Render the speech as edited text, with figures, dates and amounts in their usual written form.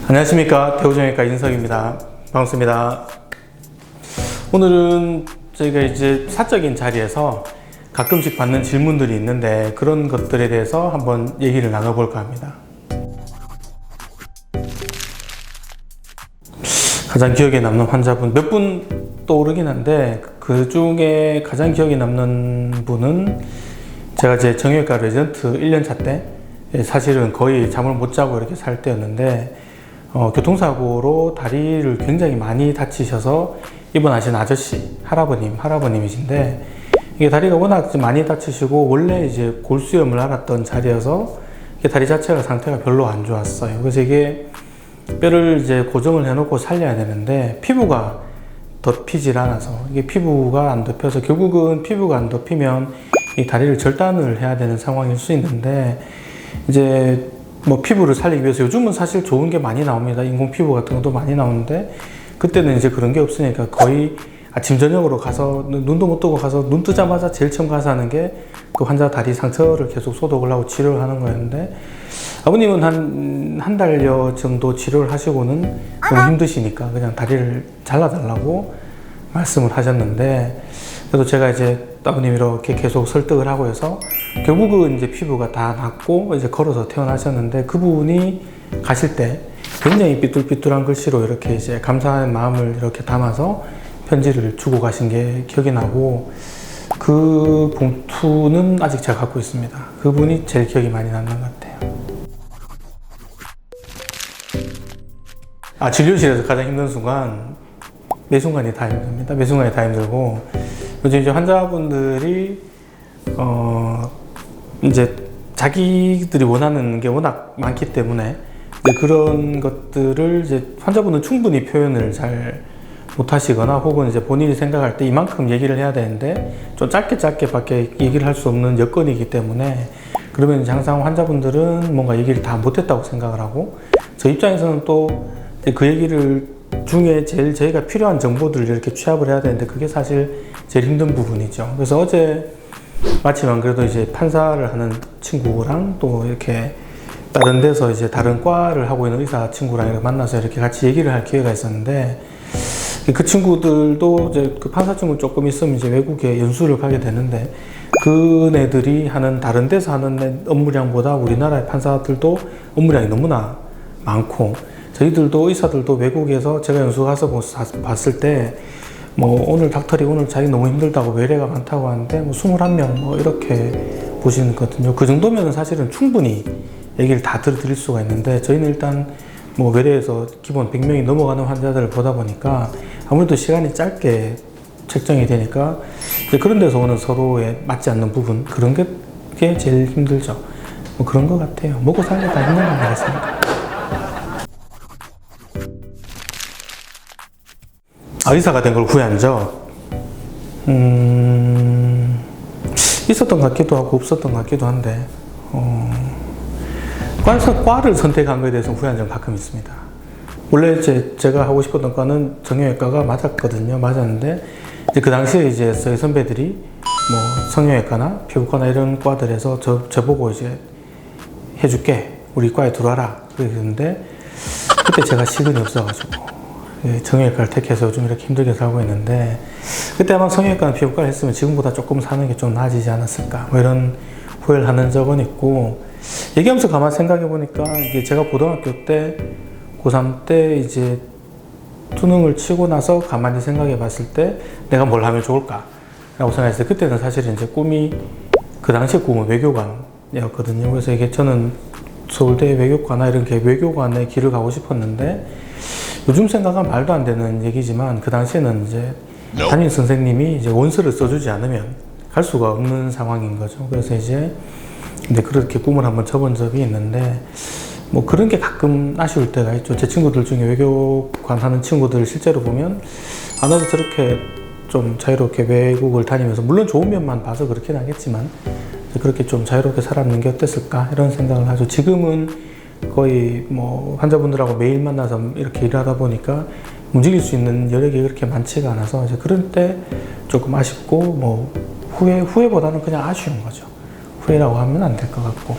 안녕하십니까. 대우정형외과 이진석입니다. 반갑습니다. 오늘은 저희가 이제 사적인 자리에서 가끔씩 받는 질문들이 있는데 그런 것들에 대해서 한번 얘기를 나눠볼까 합니다. 가장 기억에 남는 환자분 몇 분 떠오르긴 한데 그 중에 가장 기억에 남는 분은 제가 이제 정형외과 레지던트 1년차 때 사실은 거의 잠을 못 자고 이렇게 살 때였는데 교통사고로 다리를 굉장히 많이 다치셔서 입원하신 아저씨, 할아버님이신데 이게 다리가 워낙 많이 다치시고 원래 이제 골수염을 앓았던 자리여서 이게 다리 자체가 상태가 별로 안 좋았어요. 그래서 이게 뼈를 이제 고정을 해놓고 살려야 되는데 피부가 덮이질 않아서 이게 피부가 안 덮여서 결국은 피부가 안 덮이면 이 다리를 절단을 해야 되는 상황일 수 있는데 이제 뭐 피부를 살리기 위해서 요즘은 사실 좋은 게 많이 나옵니다. 인공 피부 같은 것도 많이 나오는데 그때는 이제 그런 게 없으니까 거의 아침 저녁으로 가서 눈도 못 뜨고 가서 눈 뜨자마자 제일 처음 가서 하는 게 그 환자 다리 상처를 계속 소독을 하고 치료를 하는 거였는데 아버님은 한 달여 정도 치료를 하시고는 너무 힘드시니까 그냥 다리를 잘라달라고 말씀을 하셨는데 그래도 제가 이제 아버님 이렇게 계속 설득을 하고 해서 결국은 이제 피부가 다 낫고 이제 걸어서 퇴원하셨는데 그분이 가실 때 굉장히 삐뚤삐뚤한 글씨로 이렇게 이제 감사의 마음을 이렇게 담아서 편지를 주고 가신 게 기억이 나고 그 봉투는 아직 제가 갖고 있습니다. 그분이 제일 기억이 많이 남는 것 같아요. 진료실에서 가장 힘든 순간 매 순간이 다 힘듭니다. 매 순간이 다 힘들고 요즘 이제 환자분들이 이제 자기들이 원하는 게 워낙 많기 때문에 이제 그런 것들을 이제 환자분은 충분히 표현을 잘 못하시거나 혹은 이제 본인이 생각할 때 이만큼 얘기를 해야 되는데 좀 짧게 밖에 얘기를 할 수 없는 여건이기 때문에 그러면 이제 항상 환자분들은 뭔가 얘기를 다 못했다고 생각을 하고 저 입장에서는 또 그 얘기를 중에 제일 저희가 필요한 정보들을 이렇게 취합을 해야 되는데 그게 사실 제일 힘든 부분이죠. 그래서 어제 마침 안 그래도 이제 판사를 하는 친구랑 또 이렇게 다른 데서 이제 다른 과를 하고 있는 의사 친구랑 이렇게 만나서 이렇게 같이 얘기를 할 기회가 있었는데 그 친구들도 이제 그 판사 친구 조금 있으면 이제 외국에 연수를 가게 되는데 그네들이 하는 다른 데서 하는 업무량보다 우리나라의 판사들도 업무량이 너무나 많고 저희들도 의사들도 외국에서 제가 연수 가서 봤을 때 뭐 오늘 닥터리 오늘 자기 너무 힘들다고 외래가 많다고 하는데 뭐 21명 뭐 이렇게 보시거든요. 그 정도면 사실은 충분히 얘기를 다 드릴 수가 있는데 저희는 일단 뭐 외래에서 기본 100명이 넘어가는 환자들을 보다 보니까 아무래도 시간이 짧게 책정이 되니까 이제 그런 데서 오는 서로에 맞지 않는 부분 그런 게 제일 힘들죠. 뭐 그런 것 같아요. 먹고 살기 다 힘든 거 아니겠습니까? 의사가 된 걸 후회한 적 있었던 것 같기도 하고 없었던 것 같기도 한데 과를 선택한 것에 대해서 후회한 적은 가끔 있습니다. 원래 제가 하고 싶었던 과는 정형외과가 맞았는데 이제 그 당시에 이제 저희 선배들이 뭐 성형외과나 피부과나 이런 과들에서 저보고 이제 해줄게 우리 과에 들어와라 그랬는데 그때 제가 시간이 없어가지고 정형외과를 택해서 요즘 이렇게 힘들게 살고 있는데 그때 아마 성형외과나 피부과를 했으면 지금보다 조금 사는 게 좀 나아지지 않았을까 뭐 이런 후회를 하는 적은 있고 얘기하면서 가만 생각해 보니까 이게 제가 고등학교 때 고3 때 이제 수능을 치고 나서 가만히 생각해 봤을 때 내가 뭘 하면 좋을까 라고 생각했을 때 그때는 사실 이제 꿈이 그 당시에 꿈은 외교관이었거든요. 그래서 이게 저는 서울대 외교과나 이런 외교관의 길을 가고 싶었는데 요즘 생각하면 말도 안 되는 얘기지만 그 당시에는 이제 담임 선생님이 이제 원서를 써주지 않으면 갈 수가 없는 상황인 거죠. 그래서 이제 근데 그렇게 꿈을 한번 쳐본 적이 있는데 뭐 그런 게 가끔 아쉬울 때가 있죠. 제 친구들 중에 외교관 하는 친구들 실제로 보면 나도 저렇게 좀 자유롭게 외국을 다니면서 물론 좋은 면만 봐서 그렇긴 하겠지만 그렇게 좀 자유롭게 살았는 게 어땠을까 이런 생각을 하죠. 지금은 거의 뭐 환자분들하고 매일 만나서 이렇게 일하다 보니까 움직일 수 있는 여력이 그렇게 많지가 않아서 이제 그럴 때 조금 아쉽고 뭐 후회보다는 그냥 아쉬운 거죠. 후회라고 하면 안 될 것 같고.